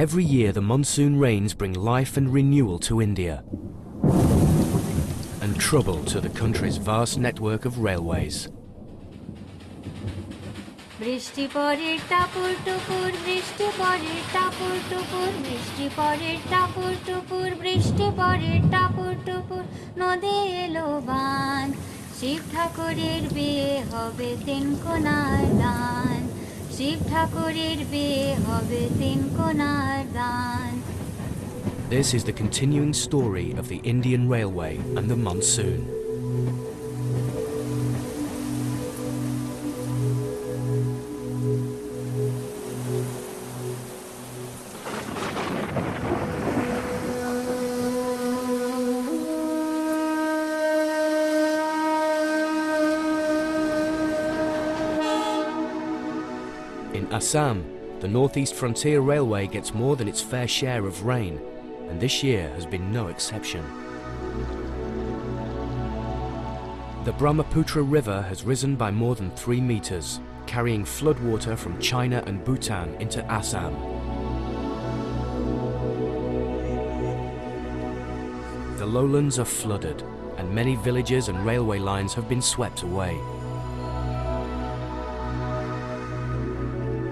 Every year the monsoon rains bring life and renewal to India, and trouble to the country's vast network of railways. বৃষ্টি পড়ে টাপুর টুপুর বৃষ্টি পড়ে টাপুর টুপুর বৃষ্টি পড়ে টাপুর টুপুর বৃষ্টি পড়ে টাপুর টুপুর নদী এলো বান শিব ঠাকুরের বিয়ে হবে তিন কোণার দান শিব ঠাকুরের বিয়ে হবে তিন কোণার দান. This is the continuing story of the Indian Railway and the monsoon. In Assam, the northeast frontier railway gets more than its fair share of rain, and this year has been no exception. The Brahmaputra River has risen by more than 3 meters, carrying floodwater from China and Bhutan into Assam. The lowlands are flooded, and many villages and railway lines have been swept away.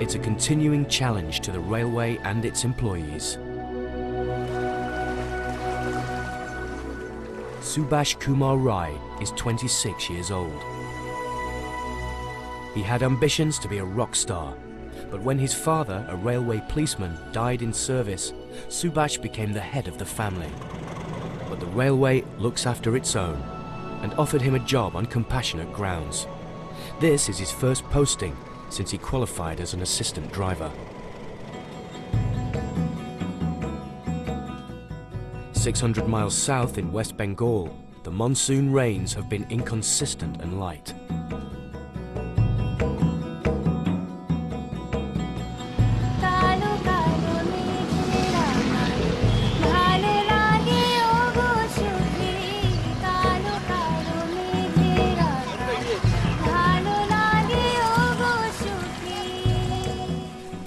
It's a continuing challenge to the railway and its employees. Subhash Kumar Rai is 26 years old. He had ambitions to be a rock star, but when his father, a railway policeman, died in service, Subhash became the head of the family. But the railway looks after its own and offered him a job on compassionate grounds. This is his first posting since he qualified as an assistant driver. 600 miles south in West Bengal, the monsoon rains have been inconsistent and light.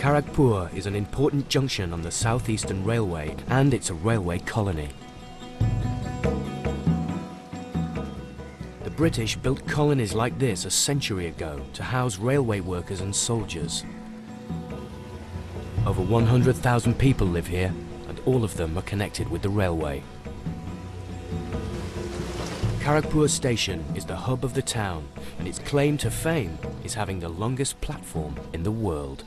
Kharagpur is an important junction on the Southeastern Railway, and it's a railway colony. The British built colonies like this a century ago to house railway workers and soldiers. Over 100,000 people live here, and all of them are connected with the railway. Kharagpur station is the hub of the town, and its claim to fame is having the longest platform in the world.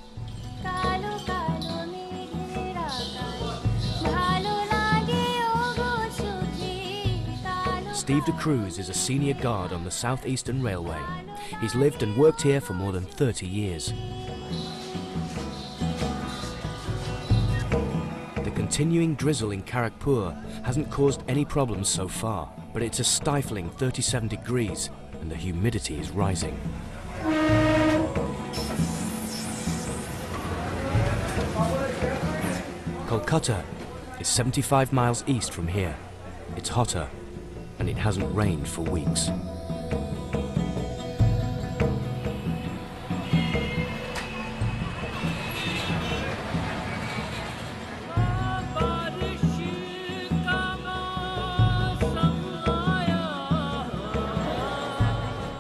Steve De Cruz is a senior guard on the Southeastern Railway. He's lived and worked here for more than 30 years. The continuing drizzle in Kharagpur hasn't caused any problems so far, but it's a stifling 37 degrees and the humidity is rising. Kolkata is 75 miles east from here. It's hotter, and it hasn't rained for weeks.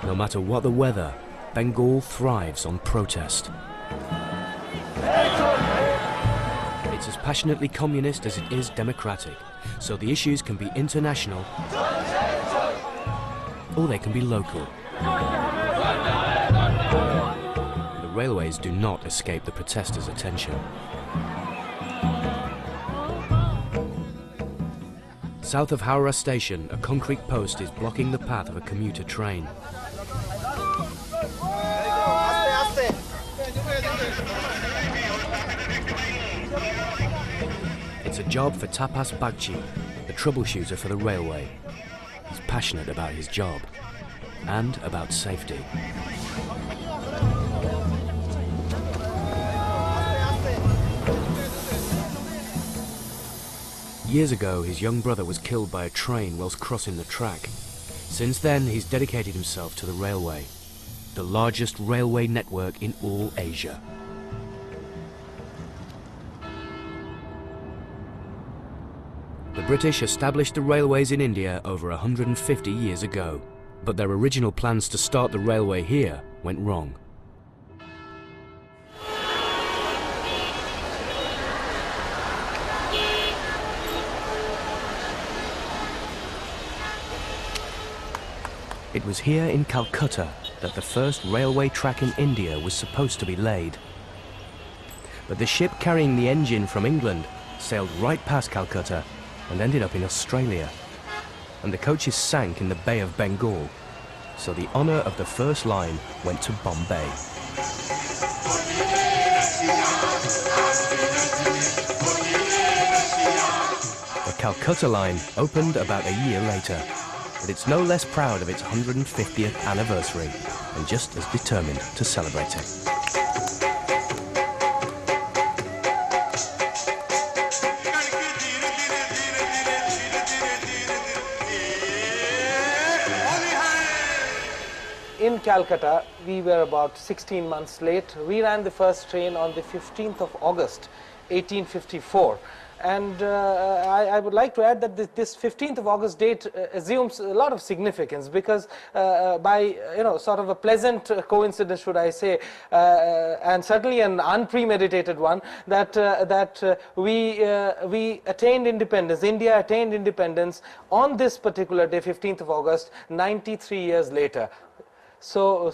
No matter what the weather, Bengal thrives on protest. It's as passionately communist as it is democratic, so the issues can be international or they can be local. The railways do not escape the protesters' attention. South of Howrah station, a concrete post is blocking the path of a commuter train. It's a job for Tapas Bagchi, the troubleshooter for the railway. He's passionate about his job and about safety. Years ago, his young brother was killed by a train whilst crossing the track. Since then, he's dedicated himself to the railway, the largest railway network in all Asia. The British established the railways in India over 150 years ago, but their original plans to start the railway here went wrong. It was here in Calcutta that the first railway track in India was supposed to be laid. But the ship carrying the engine from England sailed right past Calcutta and ended up in Australia. And the coaches sank in the Bay of Bengal, so the honour of the first line went to Bombay. The Calcutta line opened about a year later, but it's no less proud of its 150th anniversary and just as determined to celebrate it. In Calcutta, we were about 16 months late. We ran the first train on the 15th of August, 1854. And I would like to add that this 15th of August date assumes a lot of significance because by sort of a pleasant coincidence, should I say, and certainly an unpremeditated one, that we attained independence. India attained independence on this particular day, 15th of August, 93 years later. So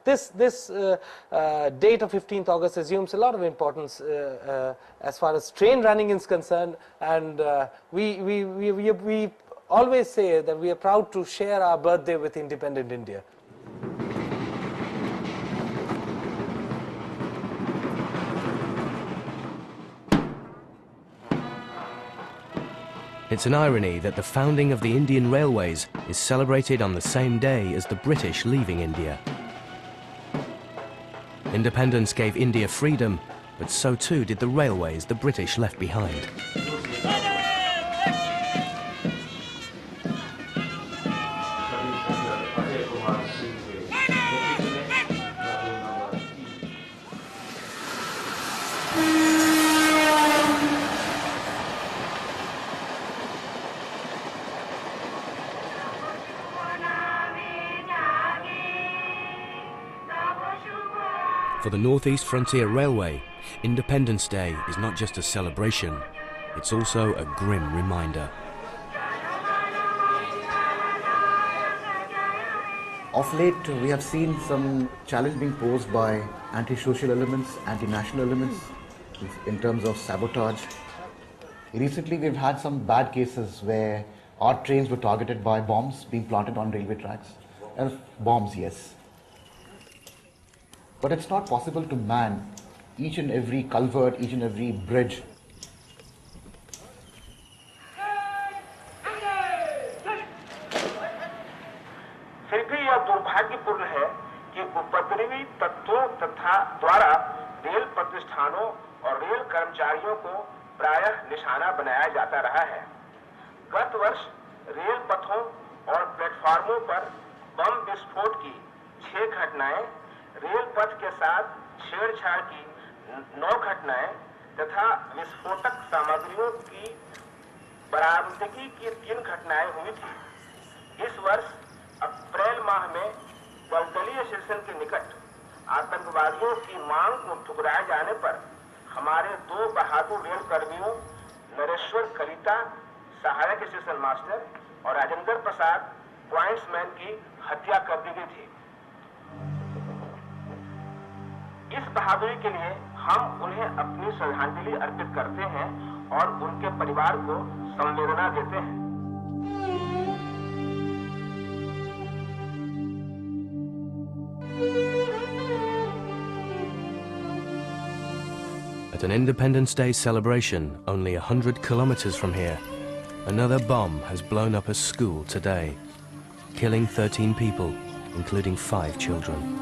this date of 15th August assumes a lot of importance as far as train running is concerned, and we always say that we are proud to share our birthday with independent India. It's an irony that the founding of the Indian Railways is celebrated on the same day as the British leaving India. Independence gave India freedom, but so too did the railways the British left behind. For the Northeast Frontier Railway, Independence Day is not just a celebration, it's also a grim reminder. Of late, we have seen some challenge being posed by anti-social elements, anti-national elements, in terms of sabotage. Recently, we've had some bad cases where our trains were targeted by bombs being planted on railway tracks. Bombs, yes. But it's not possible to man each and every culvert, each and every bridge. फिर भी यह दुर्भाग्यपूर्ण है कि उपद्रवी तत्वों तथा द्वारा रेल प्रतिष्ठानों और रेल कर्मचारियों को प्रायः निशाना बनाया जाता रहा है। गत वर्ष रेल पथों और प्लेटफार्मों पर बम विस्फोट की 6 घटनाएं, रेल पथ के साथ छेड़छाड़ की 9 घटनाएं तथा विस्फोटक सामग्रियों की बरामदगी की 3 घटनाएं हुई थी। इस वर्ष अप्रैल माह में दलदली स्टेशन के निकट आतंकवादियों की मांग को ठुकराए जाने पर हमारे 2 बहादुर रेल कर्मियों नरेश्वर कलिता, सहायक स्टेशन मास्टर, और राजेंद्र प्रसाद, पॉइंट्समैन की हत्या कर दी गई थी। इस बहादुरी के लिए हम उन्हें अपनी श्रद्धांजलि अर्पित करते हैं और उनके परिवार को संवेदना देते हैं। At an Independence Day celebration only 100 kilometers from here, another bomb has blown up a school today, killing 13 people, including 5 children.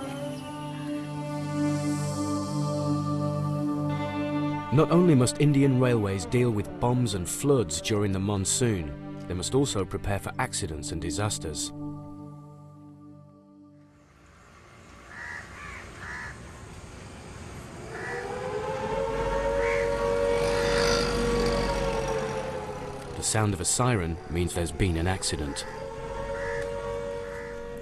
Not only must Indian railways deal with bombs and floods during the monsoon, they must also prepare for accidents and disasters. To sound of a siren means there's been an accident.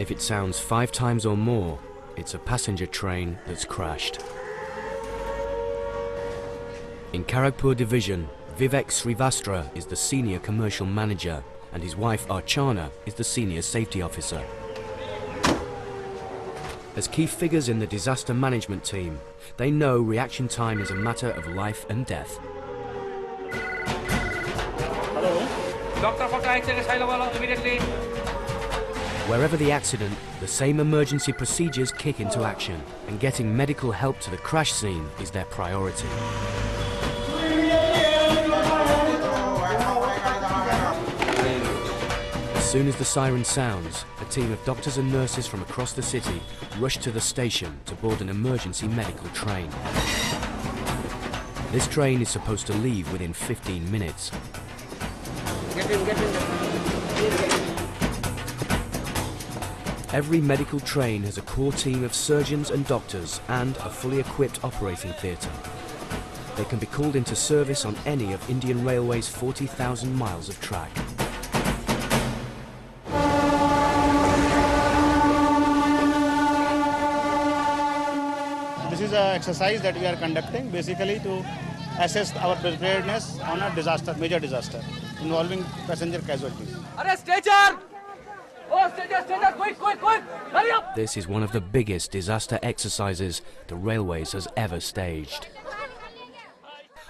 If it sounds 5 times or more, it's a passenger train that's crashed. In Kharagpur Division, Vivek Srivastava is the senior commercial manager and his wife Archana is the senior safety officer. As key figures in the disaster management team, they know reaction time is a matter of life and death. Hello? Doctor, for accident, immediately. Wherever the accident, the same emergency procedures kick into action, and getting medical help to the crash scene is their priority. As soon as the siren sounds, a team of doctors and nurses from across the city rush to the station to board an emergency medical train. This train is supposed to leave within 15 minutes. Every medical train has a core team of surgeons and doctors and a fully equipped operating theatre. They can be called into service on any of Indian Railway's 40,000 miles of track. This is an exercise that we are conducting basically to assess our preparedness on a disaster, major disaster involving passenger casualties. This is one of the biggest disaster exercises the Railways has ever staged.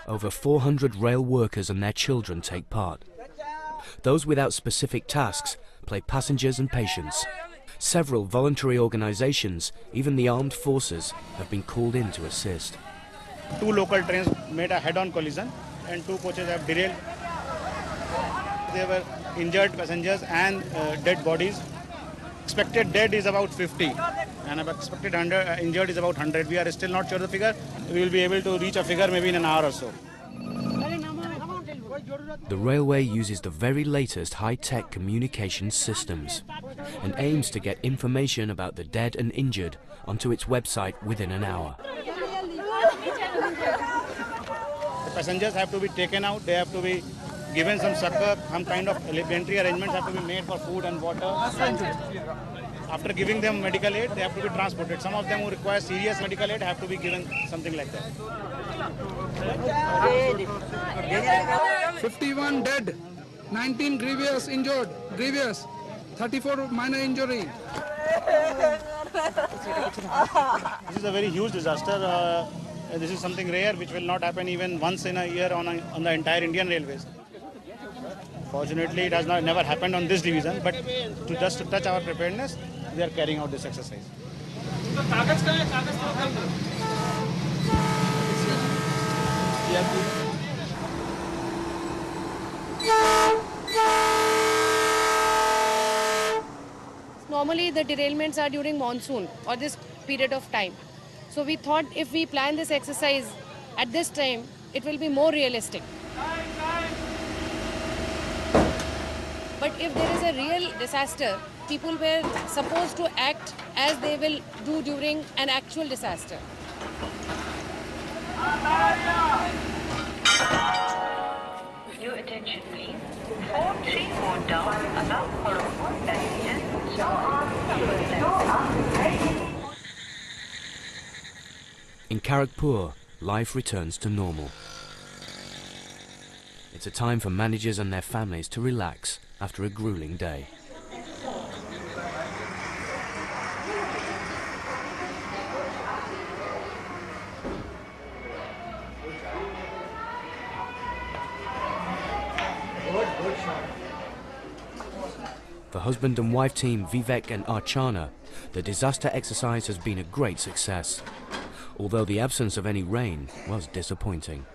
Over 400 rail workers and their children take part. Those without specific tasks play passengers and patients. Several voluntary organizations, even the armed forces, have been called in to assist. 2 local trains made a head-on collision and 2 coaches have derailed. There were injured passengers and dead bodies. Expected dead is about 50 and expected injured is about 100. We are still not sure the figure. We will be able to reach a figure maybe in an hour or so. The railway uses the very latest high-tech communication systems and aims to get information about the dead and injured onto its website within an hour. The passengers have to be taken out, they have to be given some succor, some kind of elementary arrangements have to be made for food and water. After giving them medical aid, they have to be transported. Some of them who require serious medical aid have to be given something like that. 51 dead, 19 grievous injured, 34 minor injury. This is a very huge disaster. This is something rare which will not happen even once in a year on the entire Indian Railways. Fortunately, it has never happened on this division, but just to touch our preparedness, we are carrying out this exercise. Normally the derailments are during monsoon or this period of time. So we thought if we plan this exercise at this time, it will be more realistic. But if there is a real disaster, people were supposed to act as they will do during an actual disaster. Your attention please. 434 down, allow for a full passenger. In Kharagpur, life returns to normal. It's a time for managers and their families to relax after a grueling day. For husband and wife team Vivek and Archana, the disaster exercise has been a great success, although the absence of any rain was disappointing.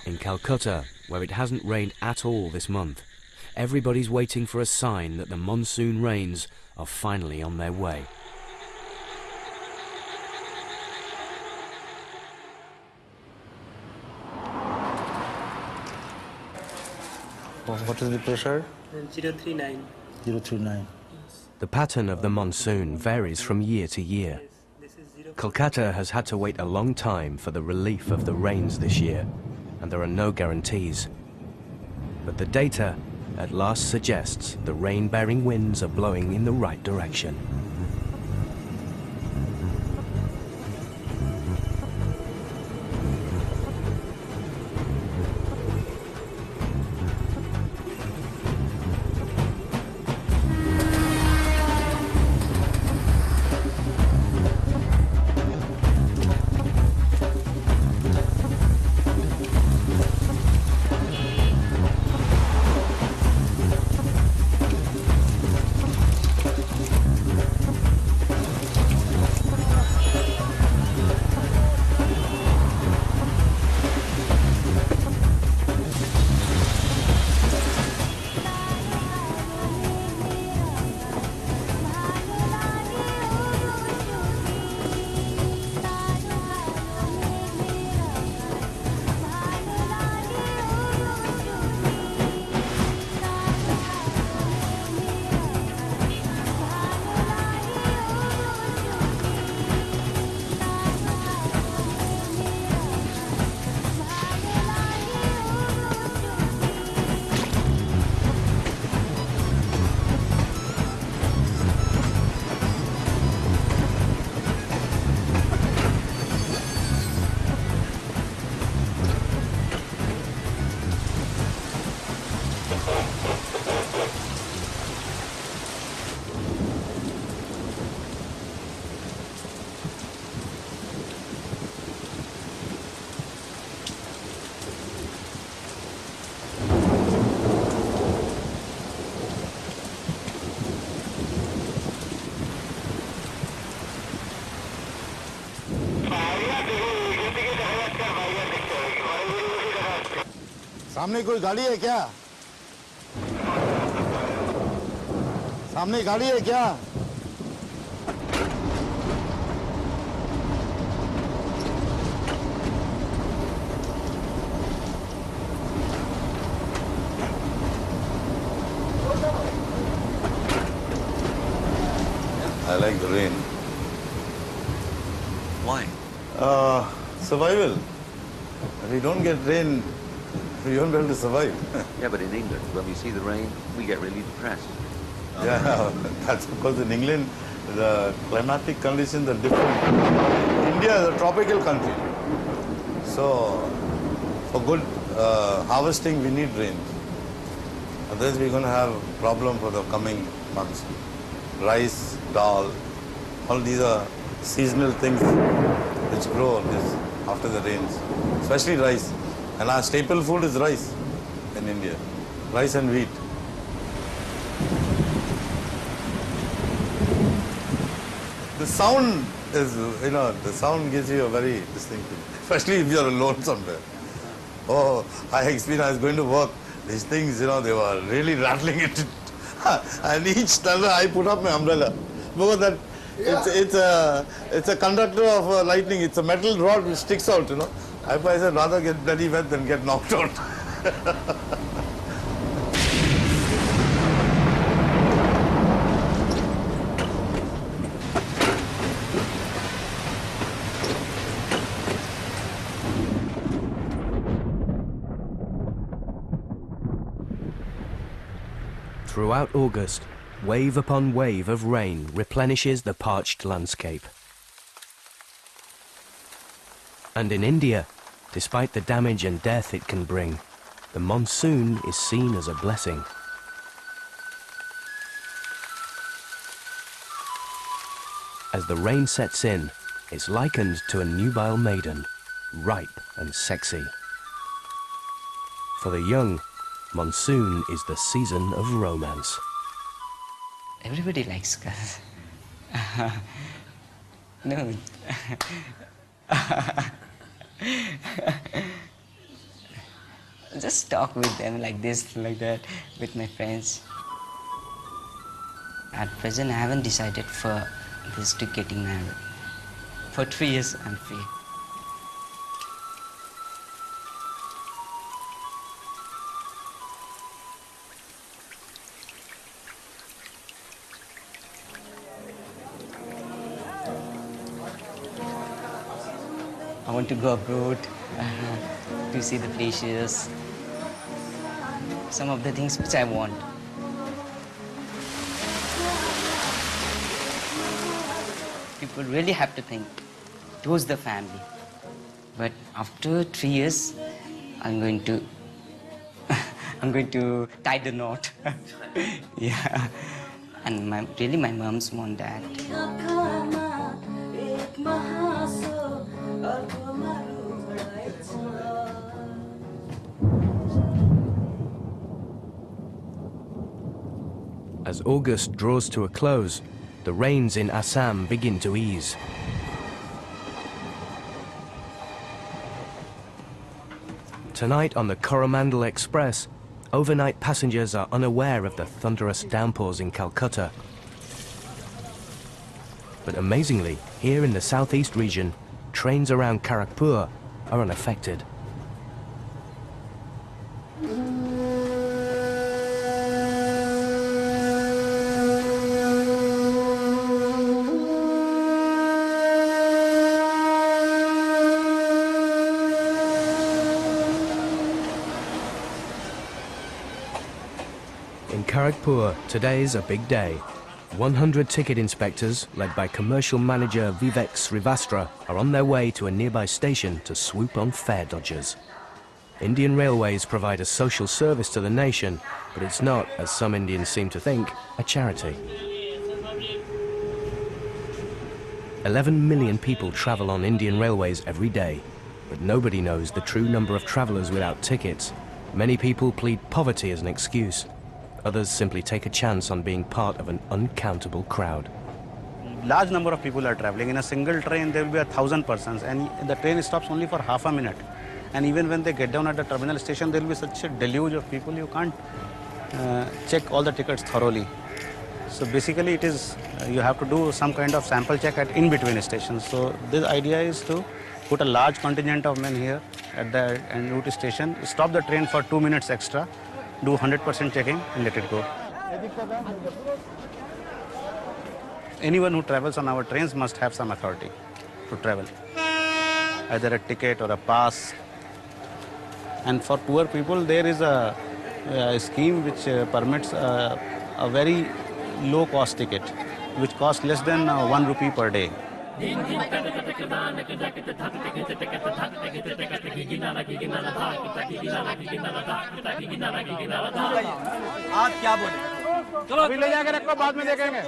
In Calcutta, where it hasn't rained at all this month, everybody's waiting for a sign that the monsoon rains are finally on their way. What is the pressure? 039. 039. The pattern of the monsoon varies from year to year. Kolkata has had to wait a long time for the relief of the rains this year. and there are no guarantees. But the data at last suggests the rain-bearing winds are blowing in the right direction. सामने कोई गाड़ी है क्या? सामने गाड़ी है क्या? I like the rain. Why? Survival. If we don't get rain, we won't be able to survive. Yeah, but in England, when we see the rain, we get really depressed. Yeah, that's because in England, the climatic conditions are different. India is a tropical country. So, for good harvesting, we need rain. Otherwise, we're going to have a problem for the coming months. Rice, dal, all these are seasonal things which grow after the rains, especially rice. And our staple food is rice in India, rice and wheat. The sound is, the sound gives you a very distinctive, especially if you're alone somewhere. Oh, I experienced, I was going to work, these things, they were really rattling it. And each time I put up my umbrella, because that it's a conductor of lightning, it's a metal rod which sticks out, I said rather get bloody wet than get knocked out. Throughout August, wave upon wave of rain replenishes the parched landscape. And in India, despite the damage and death it can bring, the monsoon is seen as a blessing. As the rain sets in, it's likened to a nubile maiden, ripe and sexy. For the young, monsoon is the season of romance. Everybody likes cars. No. Just talk with them like this, like that, with my friends. At present, I haven't decided for this to getting married. For 3 years, I'm free. I want to go abroad to see the places. Some of the things which I want. People really have to think, who's the family? But after 3 years, I'm going to tie the knot. Yeah. And really my mom's mom, dad. As August draws to a close, the rains in Assam begin to ease. Tonight on the Coromandel Express, overnight passengers are unaware of the thunderous downpours in Calcutta. But amazingly, here in the southeast region, trains around Kharagpur are unaffected. In Kharagpur, today's a big day. 100 ticket inspectors, led by commercial manager Vivek Srivastava, are on their way to a nearby station to swoop on fare dodgers. Indian Railways provide a social service to the nation, but it's not, as some Indians seem to think, a charity. 11 million people travel on Indian Railways every day, but nobody knows the true number of travellers without tickets. Many people plead poverty as an excuse. Others simply take a chance on being part of an uncountable crowd. Large number of people are traveling. In a single train, there will be 1,000 persons, and the train stops only for half a minute. And even when they get down at the terminal station, there will be such a deluge of people, you can't check all the tickets thoroughly. So basically, it is you have to do some kind of sample check at in between stations. So this idea is to put a large contingent of men here at the en route station, stop the train for 2 minutes extra, do 100% checking and let it go. Anyone who travels on our trains must have some authority to travel, either a ticket or a pass. And for poor people, there is a scheme which permits a very low-cost ticket, which costs less than 1 rupee per day. आप क्या बोले? चलो अभी ले जाकर रखो, बाद में देखेंगे.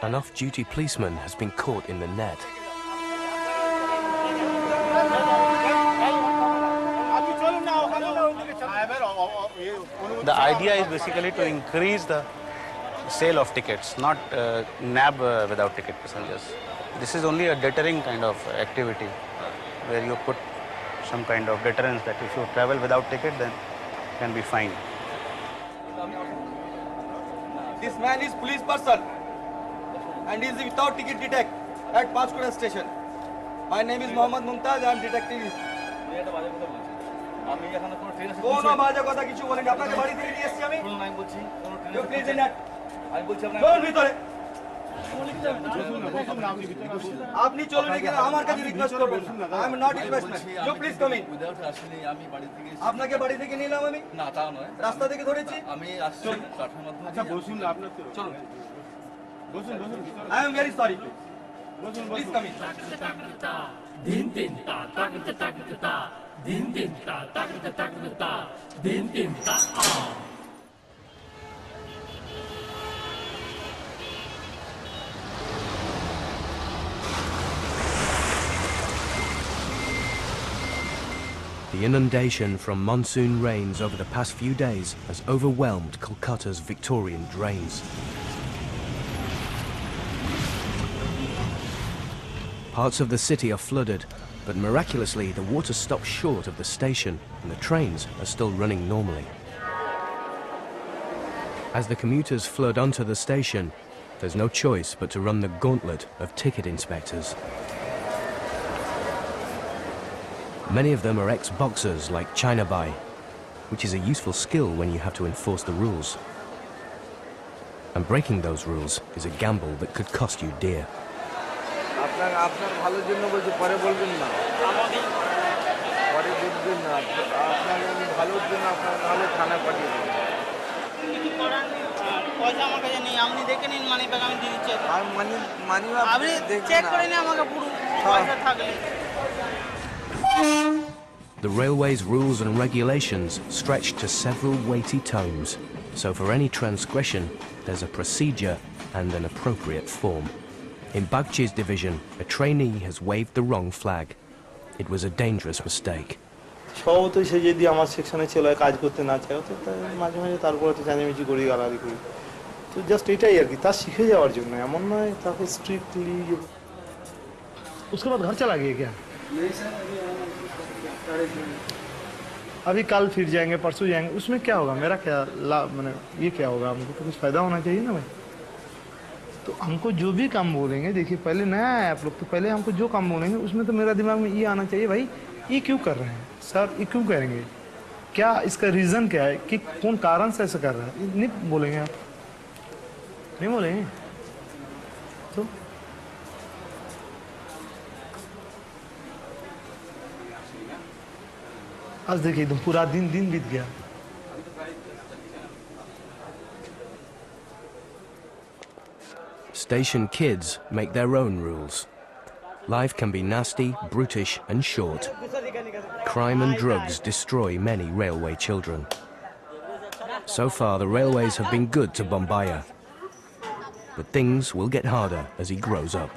An off-duty policeman has been caught in the net. The idea is basically to increase the sale of tickets, not nab without ticket passengers. This is only a deterring kind of activity where you put some kind of deterrence that if you travel without ticket, then you can be fined. This man is police person and is without ticket detect at Panchkuda station. My name is Mohammad Mumtaz. I am detecting. কোনো বাজে কথা কিছু বলেনি, আপনাকে বাড়ি থেকে নিয়ে এসেছি আমি। আমি বলছি প্লিজ নেট আমি বলছি আপনাকে ভিতরে আপনি চলুন, এখানে আমার কাছে রিকোয়েস্ট করবেন। আই এম নট রিকোয়েস্টমেন্ট, ইউ প্লিজ কাম ইন। আমি বাড়ি থেকে আপনাকে বাড়ি থেকে নিলাম আমি, না তা নয়, রাস্তা থেকে ধরেছি আমি আসছি কাঠের মাধ্যমে। আচ্ছা বসুন, আপনার চলুন বসুন বসুন। I am very sorry, please come in. দিন দিন তা তাক তাক তা din din ta tak tak ta din din ta The inundation from monsoon rains over the past few days has overwhelmed Kolkata's Victorian drains. Parts of the city are flooded, but miraculously the water stops short of the station and the trains are still running normally. As the commuters flood onto the station, there's no choice but to run the gauntlet of ticket inspectors. Many of them are ex-boxers like Chinabai, which is a useful skill when you have to enforce the rules. And breaking those rules is a gamble that could cost you dear. আপনার ভালোর জন্য বলছি, পরে বলবেন না, পরে বুঝবেন না। আপনার আমি ভালোর জন্য আপনার নাহলে থানা পাঠিয়ে দেবেন। কিছু করার নেই, পয়সা আমার কাছে নেই, আপনি দেখে নিন মানি ব্যাগ আমি দিয়ে দিচ্ছি। মানি আপনি চেক করে নিন আমাকে পুরো পয়সা থাকলে। The railway's rules and regulations stretch to several weighty tomes, so for any transgression, there's a procedure and an appropriate form. In Bagchi's division, a trainee has waved the wrong flag. It was a dangerous mistake. সবই সে যদি আমার সেকশনে চলে কাজ করতে না চায় তো মাঝে মাঝে তার উপর চাঁচামেচি করি, গালাগালি করি, তো জাস্ট এটাই আর কি, তার শিখে যাওয়ার জন্য। এমন নয় তাকে স্ট্রিক্টলি। उसके बाद घर चला गया क्या? अभी कल फिर जाएंगे, परसों जाएंगे, उसमें क्या होगा? मेरा क्या लाभ, मैंने ये क्या होगा? हमको तो कुछ फायदा होना चाहिए ना भाई। तो हमको जो भी काम बोलेंगे, देखिए पहले नया है आप लोग, तो पहले हमको जो काम बोलेंगे उसमें तो मेरा दिमाग में ये आना चाहिए, भाई ये क्यों कर रहे हैं सर, ये क्यों करेंगे, क्या इसका रीज़न क्या है, कि कौन कारण से ऐसा कर रहा है, नहीं बोलेंगे आप, नहीं बोलेंगे तो आज देखिए एकदम पूरा दिन बीत गया। Station kids make their own rules. Life can be nasty, brutish and short. Crime and drugs destroy many railway children. So far, the railways have been good to Bombaya. But things will get harder as he grows up.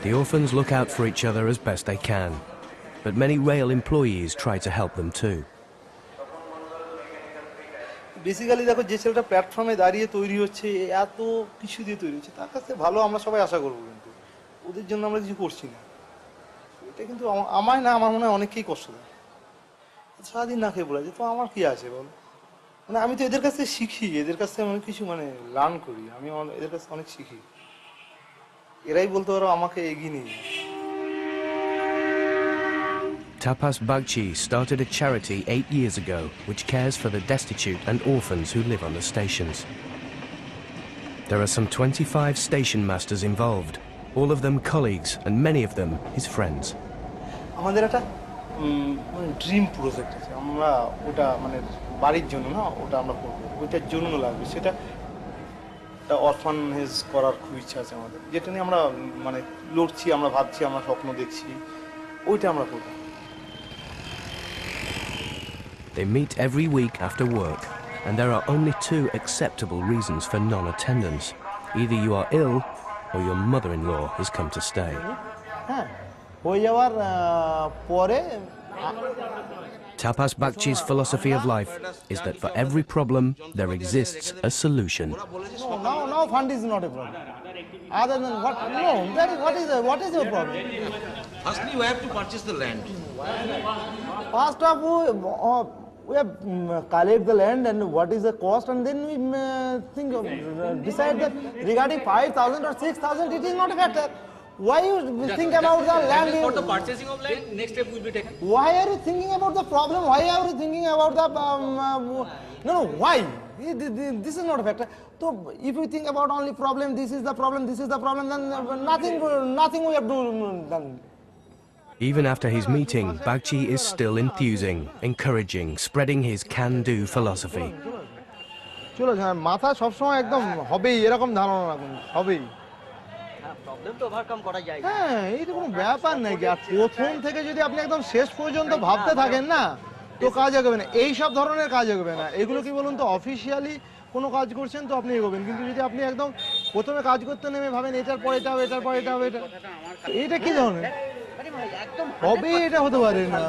The orphans look out for each other as best they can, but many rail employees try to help them too. Basically দেখো, যে ছেলেটা প্ল্যাটফর্মে দাঁড়িয়ে তৈরি হচ্ছে, এত কিছু দিয়ে তৈরি হচ্ছে, তার কাছে ভালো আমরা সবাই আশা করবো, কিন্তু ওদের জন্য আমরা কিছু করছি না। এটা কিন্তু আমায় না, আমার মনে হয় অনেককেই কষ্ট দেয়। সারাদিন না খেয়ে বলে যে তো আমার কি আছে বলো, মানে আমি তো এদের কাছে শিখি, এদের কাছে অনেক কিছু মানে লার্ন করি, আমি এদের কাছে অনেক শিখি, এরাই বলতে পারো আমাকে এগিয়ে নিয়ে। Tapas Bagchi started a charity 8 years ago which cares for the destitute and orphans who live on the stations. There are some 25 station masters involved, all of them colleagues and many of them his friends. আমাদের একটা dream project আছে, আমরা ওটা মানে বাড়ির জন্য না, ওটা আমরা করবো, ওইটার জন্য লাগবে, সেটা অরফানেজ করার খুব ইচ্ছা আছে আমাদের, যেটা নিয়ে আমরা মানে লড়ছি, আমরা ভাবছি, আমরা স্বপ্ন দেখছি, ওইটা আমরা করবো। They meet every week after work, and there are only two acceptable reasons for non-attendance. Either you are ill, or your mother-in-law has come to stay. হ্যাঁ, হয়ে যাওয়ার পরে Tapas Bagchi's philosophy of life is that for every problem, there exists a solution. No, fund is not a problem. Other than what? No, that is, what is your problem? Firstly, you have to purchase the land. First of all, we have collect the land and what is the cost, and then we think of, decide that regarding 5,000 or 6,000, it is not a matter. Why you think about the land? For the purchasing of land, next step will be taken. Why are you thinking about the problem? Why are you thinking about the no, why? This is not a factor. So if you think about only problem, this is the problem, then nothing we have to done. Even after his meeting, Bagchi is still enthusing, encouraging, spreading his can-do philosophy. চলো, মাথা সবসময় একদম হবেই এরকম ধারণা রাখুন, হবেই। Problem তো ওভারকাম করা যায়। হ্যাঁ, এই তো কোনো ব্যাপার নাকি। আর প্রথম থেকে যদি আপনি একদম শেষ পর্যন্ত ভাবতে থাকেন না, তো কাজ এগোবে না। এই সব ধরনের কাজ এগোবে না। এগুলো কি বলুন তো, অফিসিয়ালি কোনো কাজ করছেন তো আপনি এগোবেন, কিন্তু যদি আপনি একদম প্রথমে কাজ করতে নেমে ভাবেন এটার পর এটা হবে, এটার পর এটা হবে, এটা কি ধরনের হবে? এটা হতে পারে না।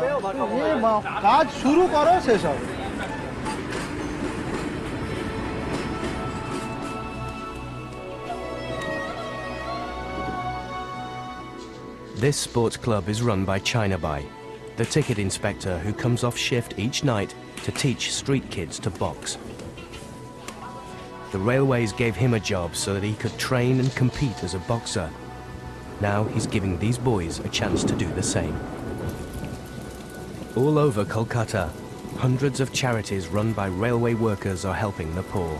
কাজ শুরু করো, শেষ হবে। This sports club is run by China Bai, the ticket inspector who comes off shift each night to teach street kids to box. The railways gave him a job so that he could train and compete as a boxer. Now he's giving these boys a chance to do the same. All over Kolkata, hundreds of charities run by railway workers are helping the poor.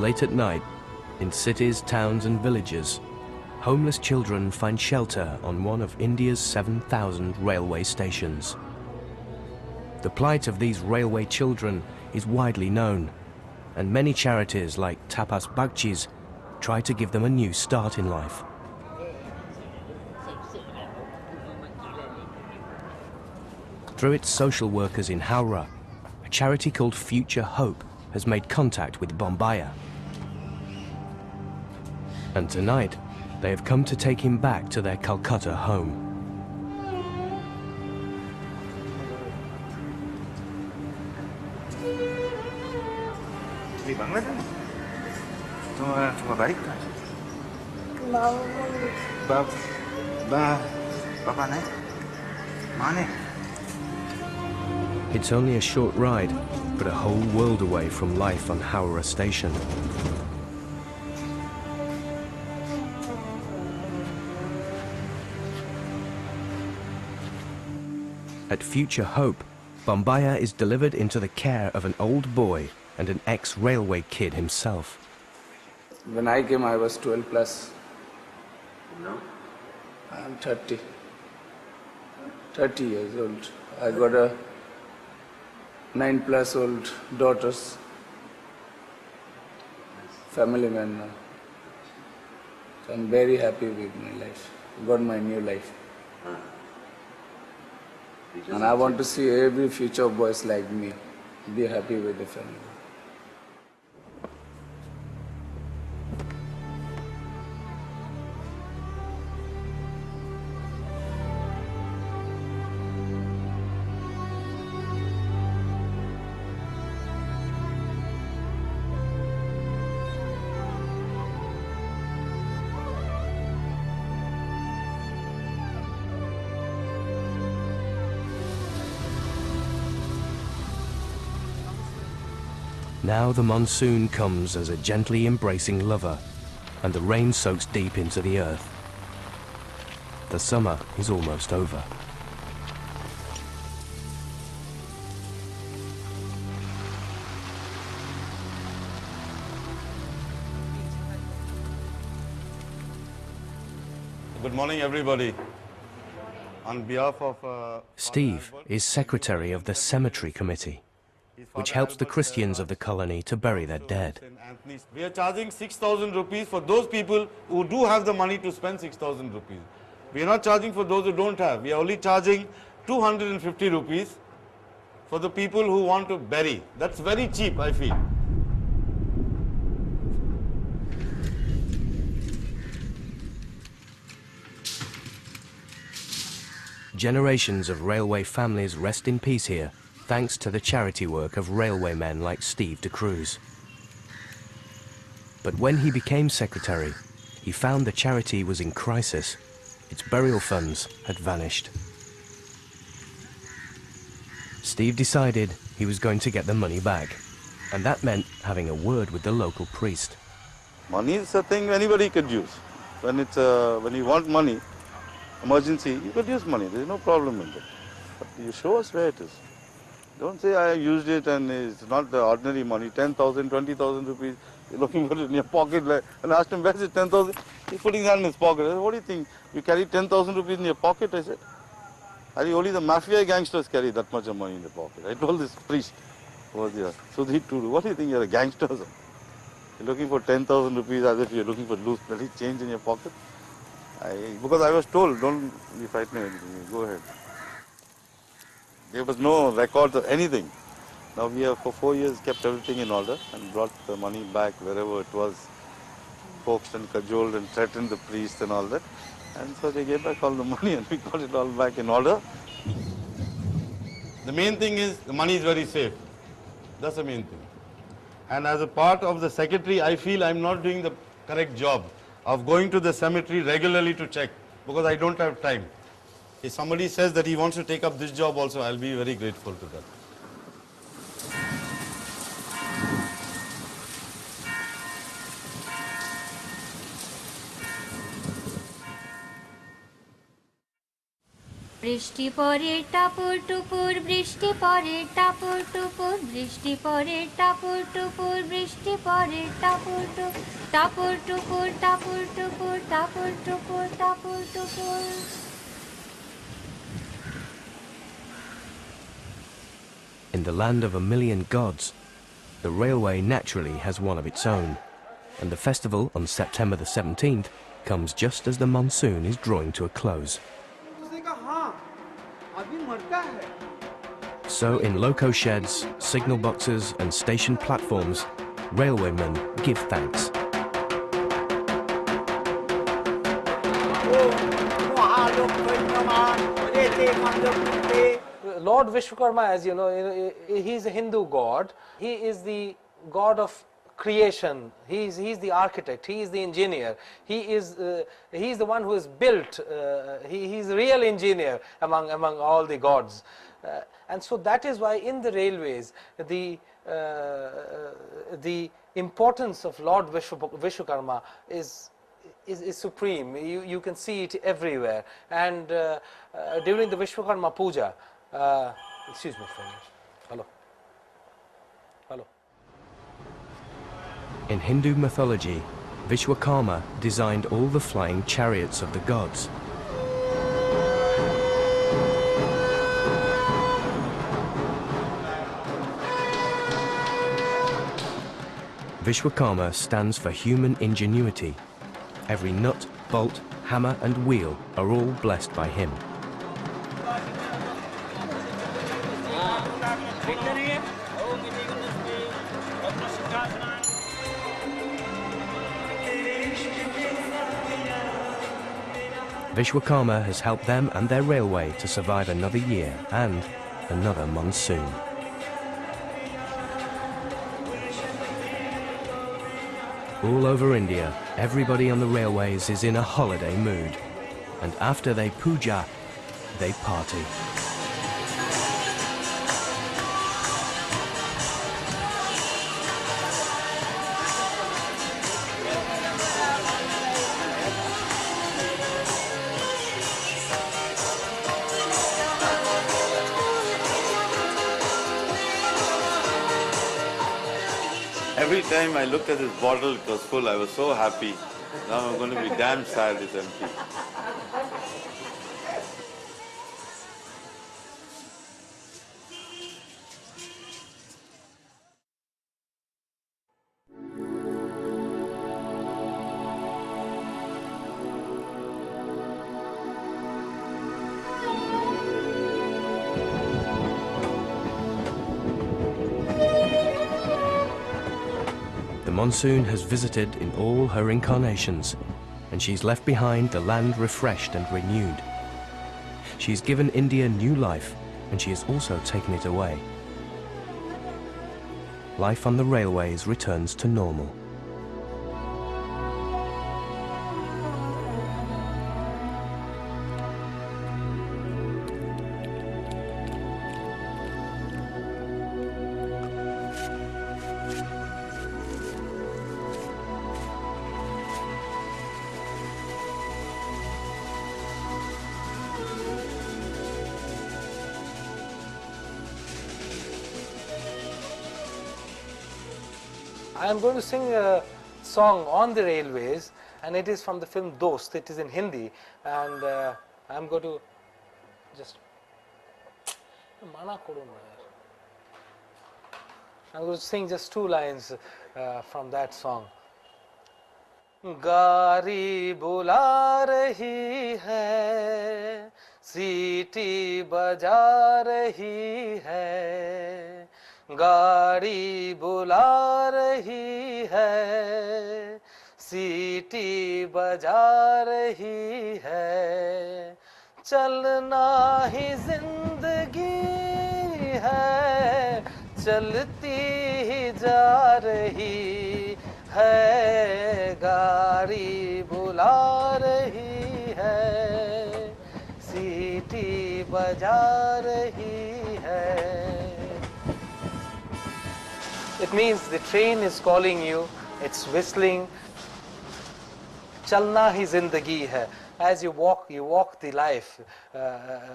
Late at night, in cities, towns and villages, homeless children find shelter on one of India's 7,000 railway stations. The plight of these railway children is widely known, and many charities like Tapas Bakchis try to give them a new start in life. Through its social workers in Howrah, a charity called Future Hope has made contact with Bombaya. And tonight, they have come to take him back to their Calcutta home. It's only a short ride, but a whole world away from life on Howrah station. At Future Hope, Bombaya is delivered into the care of an old boy and an ex-railway kid himself. When I came, I was 12 plus. No? I'm 30. 30 years old. I got a 9+ old daughters. Family man now. So I'm very happy with my life. Got my new life. And I want to see every future boys like me be happy with the family. Now the monsoon comes as a gently embracing lover, and the rain soaks deep into the earth. The summer is almost over. Good morning, everybody. On behalf of Steve is secretary of the cemetery committee, which helps the Christians of the colony to bury their dead. We are charging 6,000 rupees for those people who do have the money to spend 6,000 rupees. We are not charging for those who don't have. We are only charging 250 rupees for the people who want to bury. That's very cheap, I feel. Generations of railway families rest in peace here, thanks to the charity work of railwaymen like Steve de Cruz. But when he became secretary, he found the charity was in crisis. Its burial funds had vanished. Steve decided he was going to get the money back, and that meant having a word with the local priest. Money is a thing anybody could use. when you want money, emergency, you could use money. There is no problem in that. But you show us where it is. Don't say I used it and it's not the ordinary money. 10,000, 20,000 rupees. You're looking for it in your pocket. And I asked him, where's it? 10,000. He's putting that in his pocket. I said, what do you think? You carry 10,000 rupees in your pocket? I said. Only the mafia gangsters carry that much of money in their pocket. I told this priest over there, Sudhir Tudu, what do you think, you're a gangster or something? You're looking for 10,000 rupees as if you're looking for loose bloody change in your pocket? Because I was told, don't be frightened of anything, go ahead. There was no records of anything. Now we have for 4 years kept everything in order and brought the money back wherever it was, coaxed and cajoled and threatened the priest and all that. And so they gave back all the money and we got it all back in order. The main thing is the money is very safe. That's the main thing. And as a part of the secretary, I feel I'm not doing the correct job of going to the cemetery regularly to check because I don't have time. If somebody says that he wants to take up this job also, I'll be very grateful to that. বৃষ্টি পড়ে টাপুর টুপুর বৃষ্টি পড়ে টাপুর টুপুর বৃষ্টি পড়ে টাপুর টুপুর বৃষ্টি পড়ে টাপুর টুপুর টাপুর টুপুর টাপুর টুপুর টাপুর টুপুর টাপুর টুপুর In the land of a million gods, the railway naturally has one of its own, and the festival on September the 17th comes just as the monsoon is drawing to a close. So in loco sheds, signal boxes and station platforms, railwaymen give thanks. Lord Vishwakarma, as you know, he's a Hindu god. He is the god of creation. He's the architect. He is the engineer. He's the one who has built. He's a real engineer among all the gods. And so that is why in the railways the importance of Lord Vishwakarma is supreme. You can see it everywhere. And during the Vishwakarma Puja, excuse me for a minute. Hello. Hello. In Hindu mythology, Vishwakarma designed all the flying chariots of the gods. Vishwakarma stands for human ingenuity. Every nut, bolt, hammer and wheel are all blessed by him. Vishwakarma has helped them and their railway to survive another year and another monsoon. All over India, everybody on the railways is in a holiday mood. And after they puja, they party. Every time I looked at this bottle, it was full. I was so happy. Now I'm going to be damn sad it's empty. The monsoon has visited in all her incarnations, and she's left behind the land refreshed and renewed. She's given India new life, and she has also taken it away. Life on the railways returns to normal. I am going to sing a song on the railways, and it is from the film Dost. It is in Hindi, and I'm going to just I'm going to sing just 2 lines from that song. गाड़ी बुला रही है, सीटी बजा रही है, गाड़ी बुला रही है, सीटी बजा रही है, चलना ही जिंदगी है, चलती ही जा रही है, गाड़ी बुला रही है, सीटी बजा रही है. It means the train is calling you, it's whistling. Chalna hi zindagi hai. As you walk the life,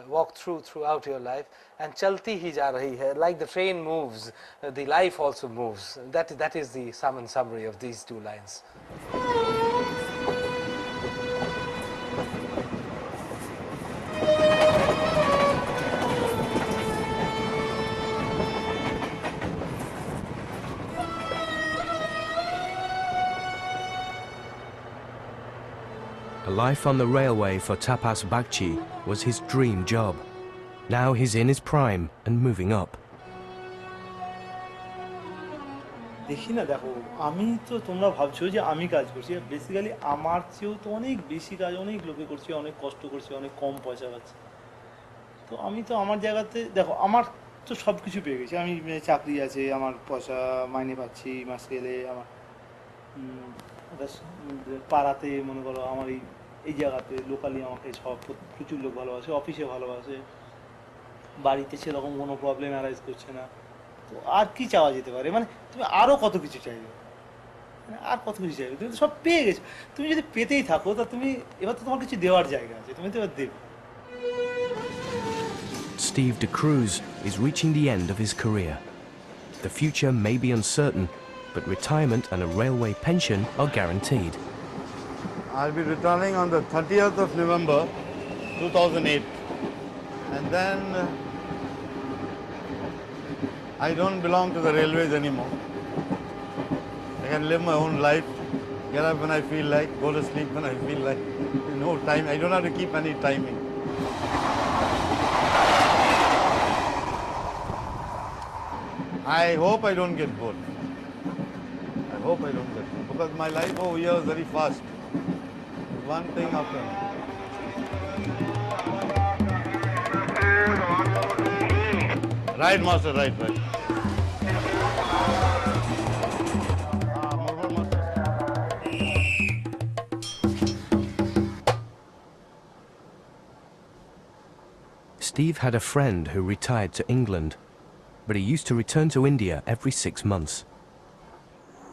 walk throughout your life, and chalti hi ja rahi hai. Like the train moves, the life also moves. That is the sum and summary of these 2 lines. A life on the railway for Tapas Bagchi was his dream job. Now he's in his prime and moving up. দেখি না, দেখো আমি তো, তোমরা ভাবছো যে আমি কাজ করছি, বেসিক্যালি আমার চেয়েও তো অনেক বেশি কাজ অনেক লোকে করছে, অনেক কষ্ট করছে, অনেক কম পয়সা পাচ্ছে। তো আমি তো আমার জায়গাতে, দেখো আমার তো সব কিছু পেয়ে গেছি, আমি চাকরি আছে, আমার পয়সা মাইনে পাচ্ছি মাস গেলে, আমার পাড়াতে মনে করো আমার এই জায়গাতে লোকালি আমাকে সব প্রচুর লোক ভালোবাসে, অফিসে ভালোবাসে, বাড়িতে সেরকম কোনো প্রবলেম অ্যারাইজ করছে না। তো আর কি চাওয়া যেতে পারে? মানে তুমি আরও কত কিছু চাইবে, মানে আর কত কিছু চাইবে? তুমি তো সব পেয়ে গেছো, তুমি যদি পেতেই থাকো তা তুমি এবার তো তোমার কিছু দেওয়ার জায়গা আছে, তুমি তো এবার দেবে। Steve de Cruz is reaching the end of his career. The future may be uncertain, but retirement and a railway pension are guaranteed. I'll be returning on the 30th of November 2008, and then I don't belong to the railways anymore. I can live my own life, get up when I feel like, go to sleep when I feel like. No time, I don't have to keep any timing. I hope I don't get bored. I hope I don't get bored, because my life over here is very fast. One thing after another. Right, master, right. Steve had a friend who retired to England, but he used to return to India every 6 months.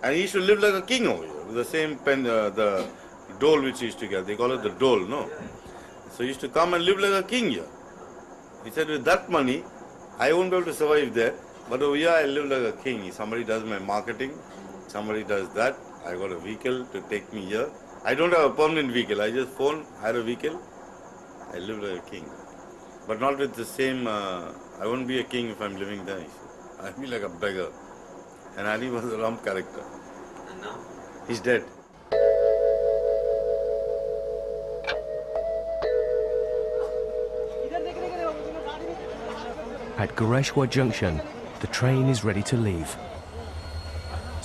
And he used to live like a king over here, with the same pen, the dole which he used to get. They call it the dole, no? So he used to come and live like a king here. He said, with that money, I won't be able to survive there, but over here I live like a king. Somebody does my marketing, somebody does that. I got a vehicle to take me here. I don't have a permanent vehicle. I just phone, hire a vehicle. I live like a king. But not with the same, I won't be a king if I'm living there. I'll be like a beggar. And Ali was a rump character. And now? He's dead. At Goreshwa Junction, the train is ready to leave.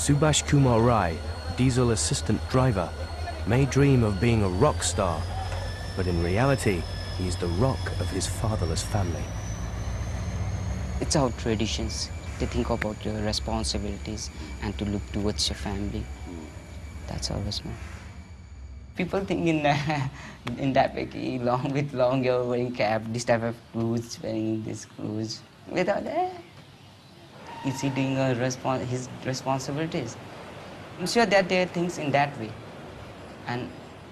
Subhash Kumar Rai, diesel assistant driver, may dream of being a rock star, but in reality, he is the rock of his fatherless family. It's our traditions to think about your responsibilities and to look towards your family. That's our response. People think in that way, with long you're wearing cap, this type of clothes, wearing this clothes. Without that, is he doing his responsibilities? I'm sure that there are things in that way, and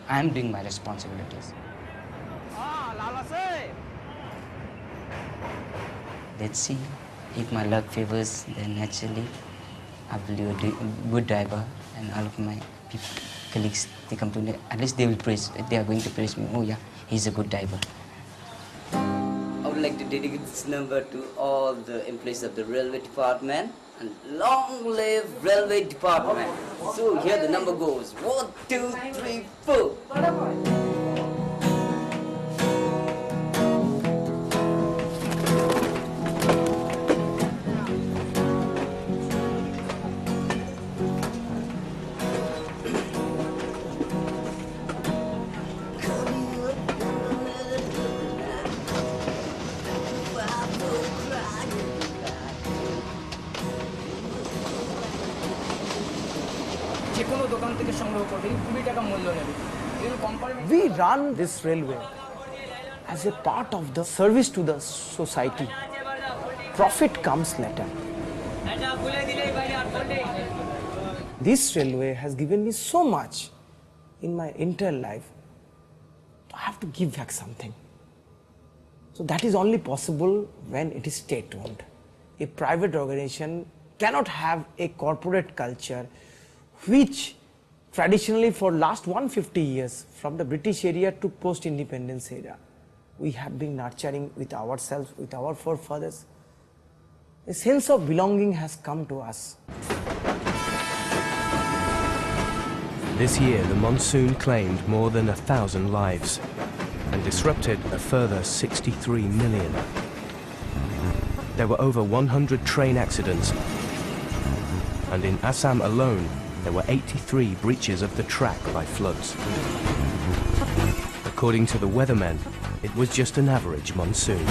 I'm doing my responsibilities. Let's see, if my luck favors, then naturally I will be a good driver, and all of my colleagues, they come to me, at least they will praise, they are going to praise me. Oh yeah, he's a good driver. I would like to dedicate this number to all the employees of the railway department, and long live railway department. So here the number goes, 1, 2, 3, 4. We run this railway as a part of the service to the society. Profit comes later. This railway has given me so much in my entire life. I have to give back something. So that is only possible when it is state-owned. A private organization cannot have a corporate culture which traditionally for last 150 years, from the British era to post-independence era, we have been nurturing with ourselves, with our forefathers. A sense of belonging has come to us. This year, the monsoon claimed more than 1,000 lives and disrupted a further 63 million. There were over 100 train accidents, and in Assam alone, there were 83 breaches of the track by floods. According to the weathermen, it was just an average monsoon.